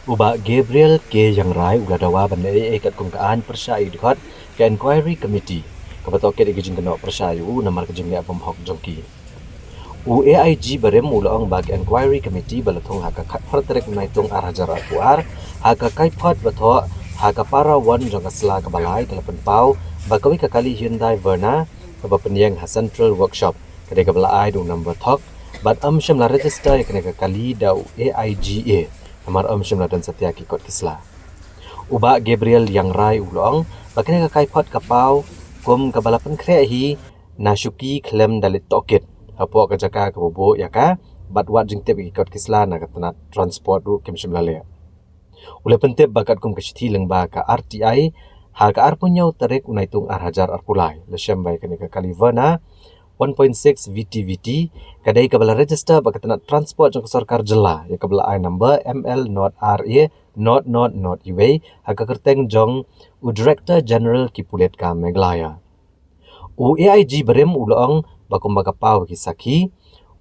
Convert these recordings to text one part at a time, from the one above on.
Uba Gabriel K. Yang Rai ulah dawa banda ikat kumkaan persyayu dikot ke Inquiry Committee. Kabatok ke digijing kena persyayu namar kejing niya pemhok jongki. UAIG barem ulang bagi Inquiry Committee balatung haka katpar terek menaitung arajar akuar haka kaipot bato haka para wan jangka sela kebalai telepen pau bakawi kakali Hyundai Verna kaba penyeng ha Central Workshop kedai kebalai dung number talk bat syamla register kena kakali dau AIGA namar syamla dan setia kikot kisla. Uba Gabriel Yang Rai ulang bakina kaipot kapau kum kabalapan kreahi nasyuki klem dalit tokit hapo kajaka kabobo yaka batwat jingtep ikot kisla na katana transport ru kem shimlale ule pentep bakat kum kashiti lengba ka RTI ha ka arpunyau tarik unaitung arhajar arpulai leshem bai kanika kalivana 1.6 VTVT kadai kabala register bakatana transport jang sarkar jela ya kabala I number ML not RA not UA ha ka kerteng jong u Director General Kipulet ka Meglaya UAIG berem ulang bakum bakapau kisaki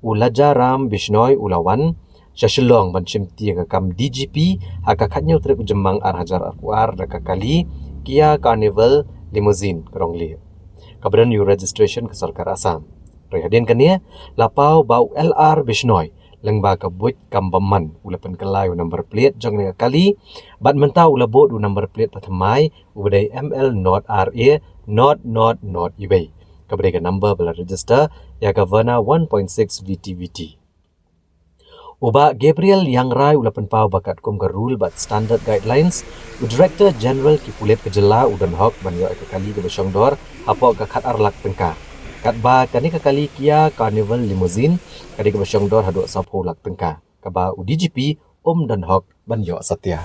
ulaja ram bisnoy ulawan syashilong banchimti kam DGP hakakatnya trip jemang arhajar arkuar dakakali Kia Carnival Limousine kerongli kabaran new registration ke sarkar Assam rehadian kania lapau bau LR bisnoy lengba kabut kambaman ulapan kelai number plate jang kali bat mentau ulabo du number plate patamai ubadai ML not RA not UA kabadai number bala register ya Governor 1.6 VTVT. Uba Gabriel Yang Rai ulapan pau bakat kum ke rule but standard guidelines u Director General Kipulet kejela udan hok banyo kali ke Besyongdor hapo ke khat arlak tengka. Kat ba kani ke kali Kia Carnival Limousine kadi ke Besyongdor hadok sapo lak tengka. Kaba u DGP dan hok banyo Satya.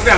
Udah,